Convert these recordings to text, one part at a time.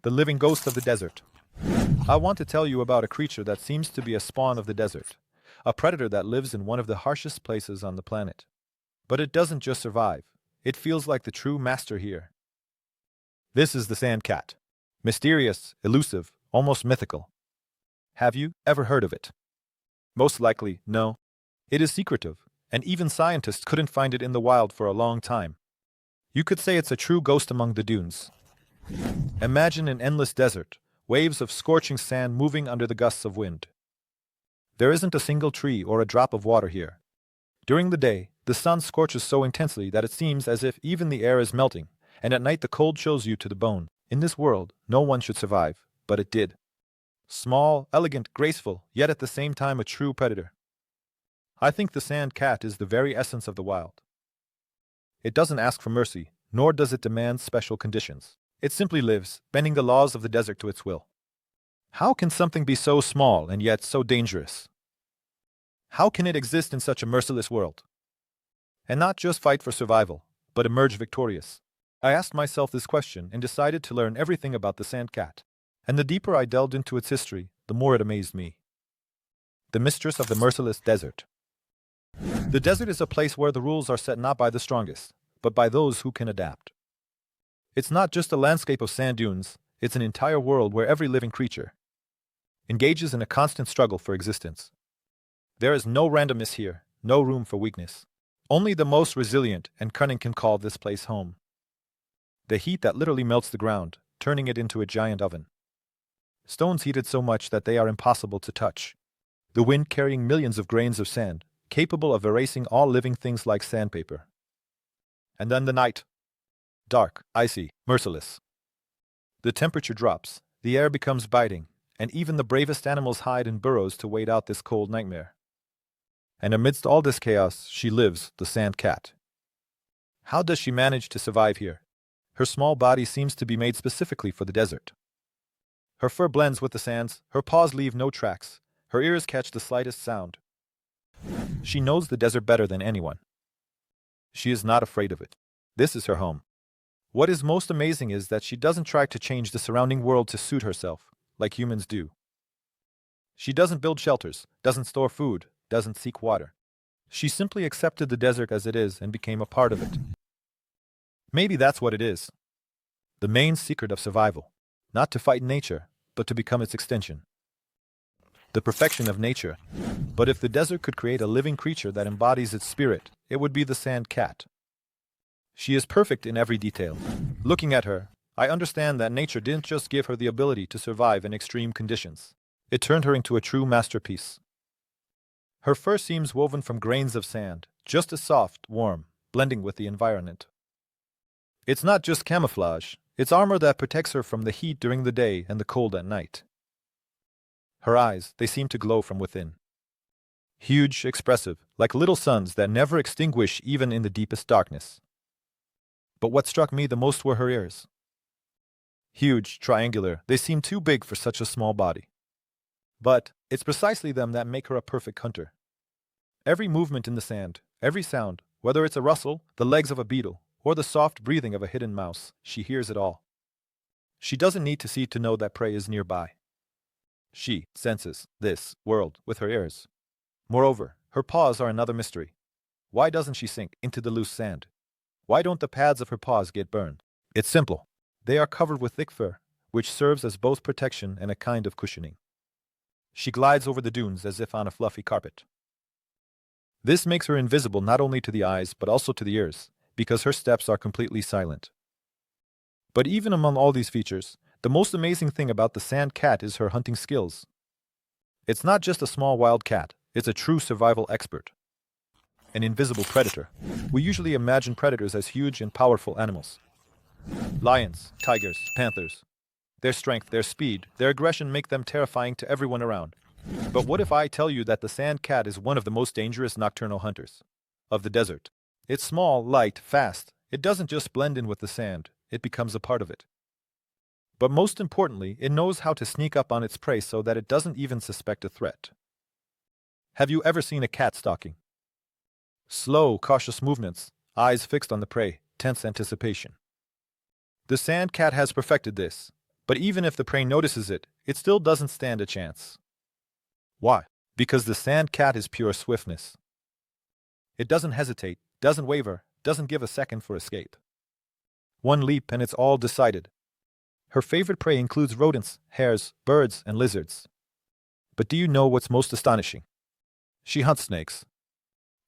the living ghost of the desert. I want to tell you about a creature that seems to be a spawn of the desert, a predator that lives in one of the harshest places on the planet. But it doesn't just survive, it feels like the true master here. This is the sand cat. Mysterious, elusive, almost mythical. Have you ever heard of it? Most likely, no. It is secretive, and even scientists couldn't find it in the wild for a long time. You could say it's a true ghost among the dunes. Imagine an endless desert, waves of scorching sand moving under the gusts of wind. There isn't a single tree or a drop of water here. During the day, the sun scorches so intensely that it seems as if even the air is melting, and at night the cold chills you to the bone. In this world, no one should survive, but it did. Small, elegant, graceful, yet at the same time a true predator. I think the sand cat is the very essence of the wild. It doesn't ask for mercy, nor does it demand special conditions. It simply lives, bending the laws of the desert to its will. How can something be so small and yet so dangerous? How can it exist in such a merciless world? And not just fight for survival, but emerge victorious? I asked myself this question and decided to learn everything about the sand cat. And the deeper I delved into its history, the more it amazed me. The mistress of the merciless desert. The desert is a place where the rules are set not by the strongest, but by those who can adapt. It's not just a landscape of sand dunes, it's an entire world where every living creature engages in a constant struggle for existence. There is no randomness here, no room for weakness. Only the most resilient and cunning can call this place home. The heat that literally melts the ground, turning it into a giant oven. Stones heated so much that they are impossible to touch. The wind carrying millions of grains of sand, capable of erasing all living things like sandpaper. And then the night. Dark, icy, merciless. The temperature drops, the air becomes biting, and even the bravest animals hide in burrows to wait out this cold nightmare. And amidst all this chaos, she lives, the sand cat. How does she manage to survive here? Her small body seems to be made specifically for the desert. Her fur blends with the sands, her paws leave no tracks, her ears catch the slightest sound. She knows the desert better than anyone. She is not afraid of it. This is her home. What is most amazing is that she doesn't try to change the surrounding world to suit herself, like humans do. She doesn't build shelters, doesn't store food, doesn't seek water. She simply accepted the desert as it is and became a part of it. Maybe that's what it is. The main secret of survival. Not to fight nature, but to become its extension. The perfection of nature. But if the desert could create a living creature that embodies its spirit, it would be the sand cat. She is perfect in every detail. Looking at her, I understand that nature didn't just give her the ability to survive in extreme conditions. It turned her into a true masterpiece. Her fur seems woven from grains of sand, just as soft, warm, blending with the environment. It's not just camouflage. It's armor that protects her from the heat during the day and the cold at night. Her eyes, they seem to glow from within. Huge, expressive, like little suns that never extinguish even in the deepest darkness. But what struck me the most were her ears. Huge, triangular, they seem too big for such a small body. But it's precisely them that make her a perfect hunter. Every movement in the sand, every sound, whether it's a rustle, the legs of a beetle, or the soft breathing of a hidden mouse, she hears it all. She doesn't need to see to know that prey is nearby. She senses this world with her ears. Moreover, her paws are another mystery. Why doesn't she sink into the loose sand? Why don't the pads of her paws get burned? It's simple. They are covered with thick fur, which serves as both protection and a kind of cushioning. She glides over the dunes as if on a fluffy carpet. This makes her invisible not only to the eyes but also to the ears, because her steps are completely silent. But even among all these features, the most amazing thing about the sand cat is her hunting skills. It's not just a small wild cat, it's a true survival expert. An invisible predator. We usually imagine predators as huge and powerful animals. Lions, tigers, panthers. Their strength, their speed, their aggression make them terrifying to everyone around. But what if I tell you that the sand cat is one of the most dangerous nocturnal hunters of the desert? It's small, light, fast. It doesn't just blend in with the sand, it becomes a part of it. But most importantly, it knows how to sneak up on its prey so that it doesn't even suspect a threat. Have you ever seen a cat stalking? Slow, cautious movements, eyes fixed on the prey, tense anticipation. The sand cat has perfected this. But even if the prey notices it, it still doesn't stand a chance. Why? Because the sand cat is pure swiftness. It doesn't hesitate, doesn't waver, doesn't give a second for escape. One leap and it's all decided. Her favorite prey includes rodents, hares, birds, and lizards. But do you know what's most astonishing? She hunts snakes.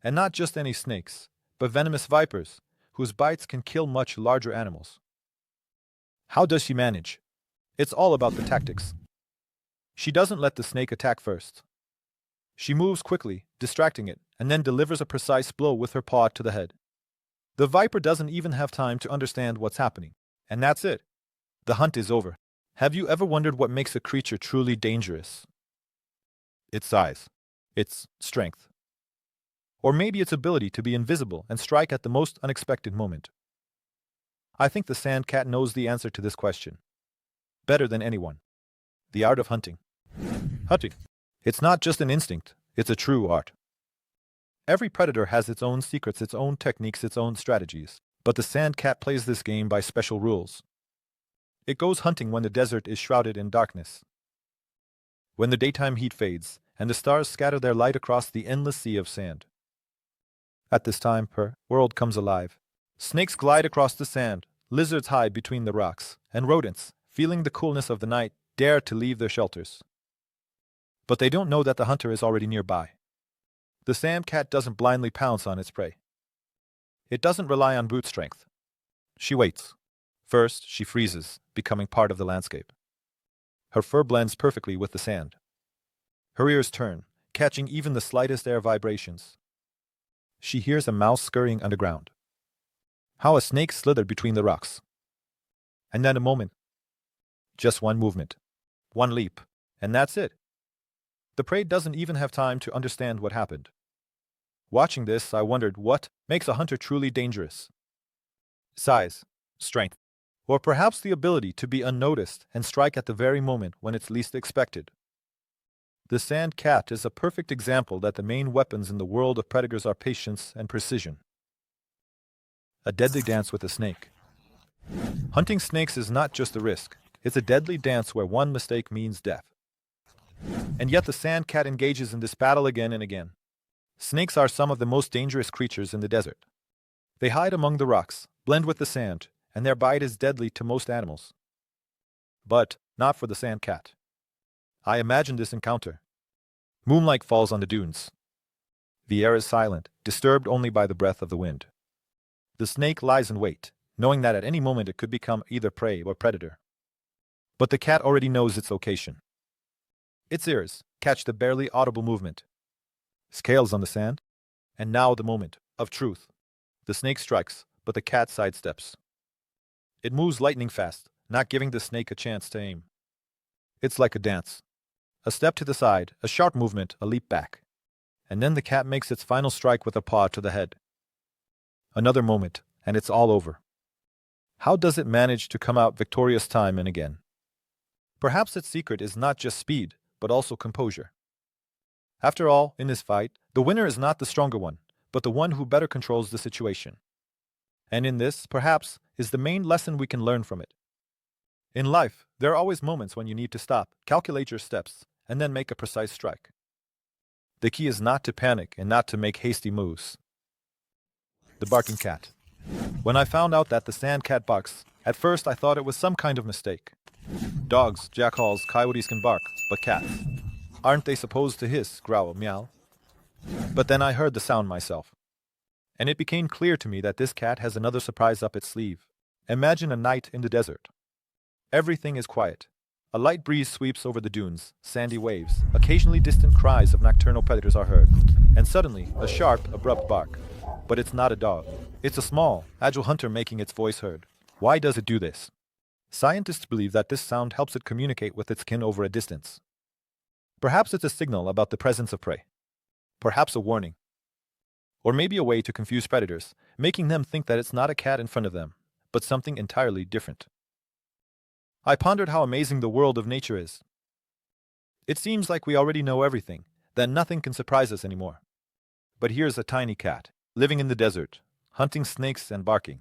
And not just any snakes, but venomous vipers, whose bites can kill much larger animals. How does she manage? It's all about the tactics. She doesn't let the snake attack first. She moves quickly, distracting it, and then delivers a precise blow with her paw to the head. The viper doesn't even have time to understand what's happening. And that's it. The hunt is over. Have you ever wondered what makes a creature truly dangerous? Its size. Its strength. Or maybe its ability to be invisible and strike at the most unexpected moment. I think the sand cat knows the answer to this question. Better than anyone. The art of hunting. Hunting. It's not just an instinct, it's a true art. Every predator has its own secrets, its own techniques, its own strategies. But the sand cat plays this game by special rules. It goes hunting when the desert is shrouded in darkness. When the daytime heat fades, and the stars scatter their light across the endless sea of sand. At this time, her world comes alive. Snakes glide across the sand, lizards hide between the rocks, and rodents, feeling the coolness of the night, dare to leave their shelters. But they don't know that the hunter is already nearby. The sand cat doesn't blindly pounce on its prey. It doesn't rely on brute strength. She waits. First, she freezes, becoming part of the landscape. Her fur blends perfectly with the sand. Her ears turn, catching even the slightest air vibrations. She hears a mouse scurrying underground. How a snake slithered between the rocks. And then a moment. Just one movement. One leap. And that's it. The prey doesn't even have time to understand what happened. Watching this, I wondered what makes a hunter truly dangerous. Size, strength, or perhaps the ability to be unnoticed and strike at the very moment when it's least expected. The sand cat is a perfect example that the main weapons in the world of predators are patience and precision. A deadly dance with a snake. Hunting snakes is not just a risk, it's a deadly dance where one mistake means death. And yet the sand cat engages in this battle again and again. Snakes are some of the most dangerous creatures in the desert. They hide among the rocks, blend with the sand, and their bite is deadly to most animals. But not for the sand cat. I imagine this encounter. Moonlight falls on the dunes. The air is silent, disturbed only by the breath of the wind. The snake lies in wait, knowing that at any moment it could become either prey or predator. But the cat already knows its location. Its ears catch the barely audible movement. Scales on the sand. And now the moment of truth. The snake strikes, but the cat sidesteps. It moves lightning fast, not giving the snake a chance to aim. It's like a dance. A step to the side, a sharp movement, a leap back. And then the cat makes its final strike with a paw to the head. Another moment, and it's all over. How does it manage to come out victorious time and again? Perhaps its secret is not just speed, but also composure. After all, in this fight, the winner is not the stronger one, but the one who better controls the situation. And in this, perhaps, is the main lesson we can learn from it. In life, there are always moments when you need to stop, calculate your steps, and then make a precise strike. The key is not to panic and not to make hasty moves. The barking cat. When I found out that the sand cat barks, at first I thought it was some kind of mistake. Dogs, jackals, coyotes can bark, but cats, aren't they supposed to hiss, growl, meow? But then I heard the sound myself. And it became clear to me that this cat has another surprise up its sleeve. Imagine a night in the desert. Everything is quiet. A light breeze sweeps over the dunes, sandy waves. Occasionally distant cries of nocturnal predators are heard. And suddenly, a sharp, abrupt bark. But it's not a dog. It's a small, agile hunter making its voice heard. Why does it do this? Scientists believe that this sound helps it communicate with its kin over a distance. Perhaps it's a signal about the presence of prey. Perhaps a warning. Or maybe a way to confuse predators, making them think that it's not a cat in front of them, but something entirely different. I pondered how amazing the world of nature is. It seems like we already know everything, that nothing can surprise us anymore. But here's a tiny cat, living in the desert, hunting snakes and barking.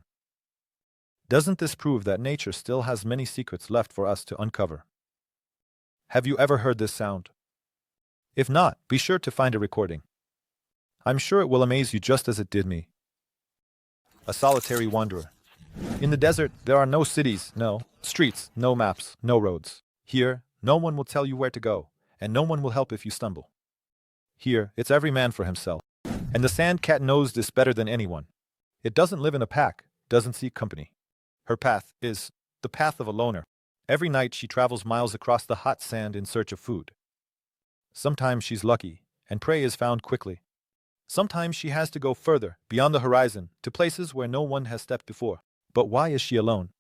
Doesn't this prove that nature still has many secrets left for us to uncover? Have you ever heard this sound? If not, be sure to find a recording. I'm sure it will amaze you just as it did me. A solitary wanderer. In the desert, there are no cities, no streets, no maps, no roads. Here, no one will tell you where to go, and no one will help if you stumble. Here, it's every man for himself. And the sand cat knows this better than anyone. It doesn't live in a pack, doesn't seek company. Her path is the path of a loner. Every night she travels miles across the hot sand in search of food. Sometimes she's lucky, and prey is found quickly. Sometimes she has to go further, beyond the horizon, to places where no one has stepped before. But why is she alone?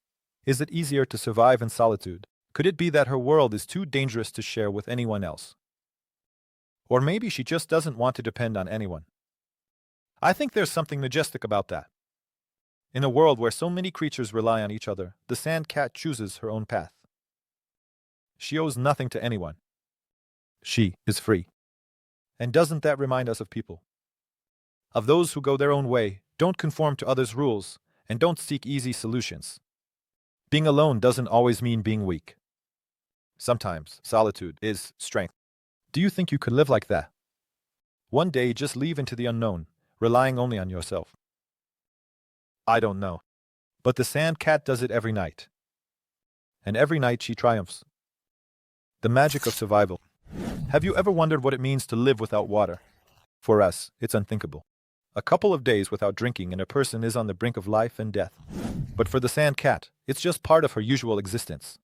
Is it easier to survive in solitude? Could it be that her world is too dangerous to share with anyone else? Or maybe she just doesn't want to depend on anyone. I think there's something majestic about that. In a world where so many creatures rely on each other, the sand cat chooses her own path. She owes nothing to anyone. She is free. And doesn't that remind us of people? Of those who go their own way, don't conform to others' rules, and don't seek easy solutions. Being alone doesn't always mean being weak. Sometimes solitude is strength. Do you think you could live like that? One day just leave into the unknown, relying only on yourself. I don't know. But the sand cat does it every night. And every night she triumphs. The magic of survival. Have you ever wondered what it means to live without water? For us, it's unthinkable. A couple of days without drinking and a person is on the brink of life and death. But for the sand cat, it's just part of her usual existence.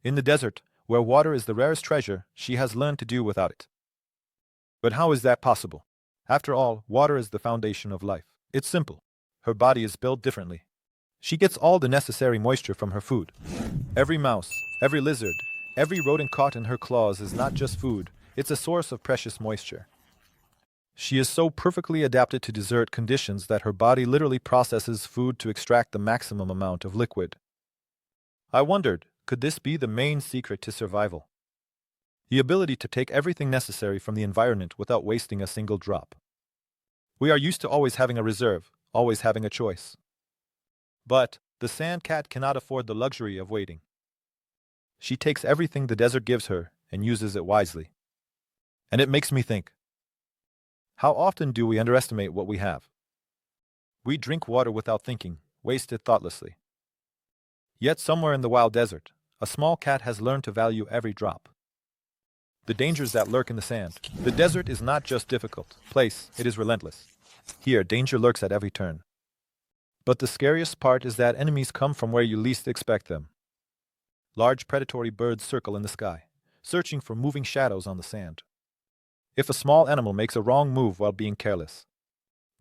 In the desert, where water is the rarest treasure, she has learned to do without it. But how is that possible? After all, water is the foundation of life. It's simple. Her body is built differently. She gets all the necessary moisture from her food. Every mouse, every lizard, every rodent caught in her claws is not just food, it's a source of precious moisture. She is so perfectly adapted to desert conditions that her body literally processes food to extract the maximum amount of liquid. I wondered, could this be the main secret to survival? The ability to take everything necessary from the environment without wasting a single drop. We are used to always having a reserve, always having a choice. But the sand cat cannot afford the luxury of waiting. She takes everything the desert gives her and uses it wisely. And it makes me think, how often do we underestimate what we have? We drink water without thinking, waste it thoughtlessly. Yet somewhere in the wild desert, a small cat has learned to value every drop. The dangers that lurk in the sand. The desert is not just difficult place, it is relentless. Here, danger lurks at every turn. But the scariest part is that enemies come from where you least expect them. Large predatory birds circle in the sky, searching for moving shadows on the sand. If a small animal makes a wrong move while being careless,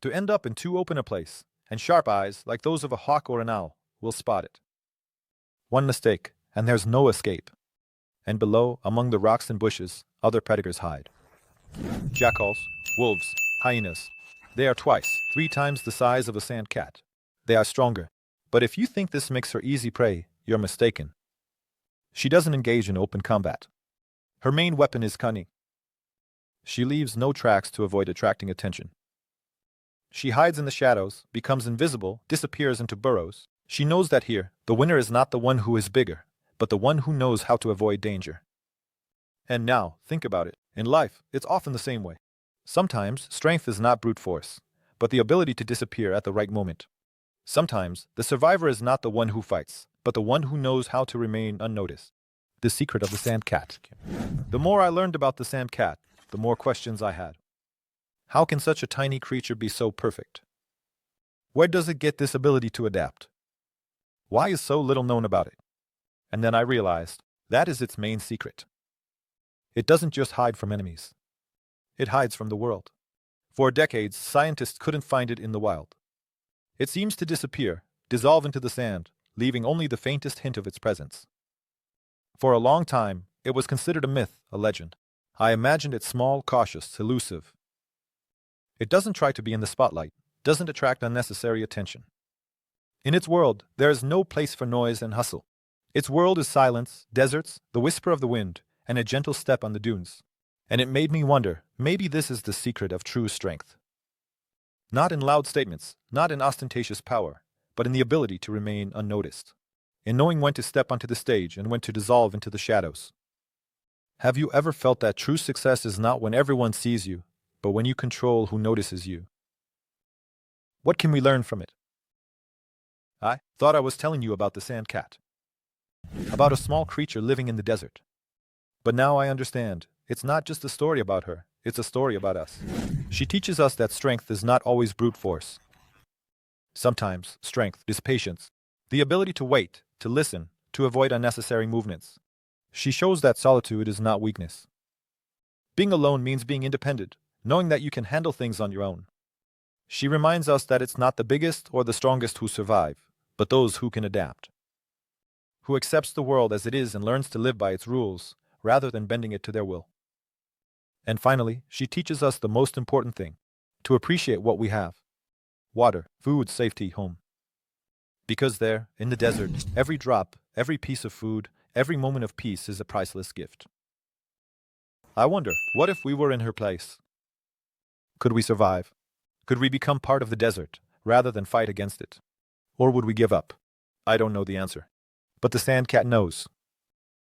to end up in too open a place, and sharp eyes, like those of a hawk or an owl, will spot it. One mistake, and there's no escape. And below, among the rocks and bushes, other predators hide. Jackals, wolves, hyenas. They are twice, 3 times the size of a sand cat. They are stronger. But if you think this makes her easy prey, you're mistaken. She doesn't engage in open combat. Her main weapon is cunning. She leaves no tracks to avoid attracting attention. She hides in the shadows, becomes invisible, disappears into burrows. She knows that here, the winner is not the one who is bigger, but the one who knows how to avoid danger. And now, think about it. In life, it's often the same way. Sometimes, strength is not brute force, but the ability to disappear at the right moment. Sometimes, the survivor is not the one who fights, but the one who knows how to remain unnoticed. The secret of the sand cat. The more I learned about the sand cat, the more questions I had. How can such a tiny creature be so perfect? Where does it get this ability to adapt? Why is so little known about it? And then I realized, that is its main secret. It doesn't just hide from enemies. It hides from the world. For decades, scientists couldn't find it in the wild. It seems to disappear, dissolve into the sand, leaving only the faintest hint of its presence. For a long time, it was considered a myth, a legend. I imagined it small, cautious, elusive. It doesn't try to be in the spotlight, doesn't attract unnecessary attention. In its world, there is no place for noise and hustle. Its world is silence, deserts, the whisper of the wind, and a gentle step on the dunes. And it made me wonder, maybe this is the secret of true strength. Not in loud statements, not in ostentatious power, but in the ability to remain unnoticed, in knowing when to step onto the stage and when to dissolve into the shadows. Have you ever felt that true success is not when everyone sees you, but when you control who notices you? What can we learn from it? I thought I was telling you about the sand cat, about a small creature living in the desert. But now I understand. It's not just a story about her, it's a story about us. She teaches us that strength is not always brute force. Sometimes strength is patience, the ability to wait, to listen, to avoid unnecessary movements. She shows that solitude is not weakness. Being alone means being independent, knowing that you can handle things on your own. She reminds us that it's not the biggest or the strongest who survive, but those who can adapt, who accepts the world as it is and learns to live by its rules, rather than bending it to their will. And finally, she teaches us the most important thing, to appreciate what we have: water, food, safety, home. Because there, in the desert, every drop, every piece of food, every moment of peace is a priceless gift. I wonder, what if we were in her place? Could we survive? Could we become part of the desert, rather than fight against it? Or would we give up? I don't know the answer. But the sand cat knows.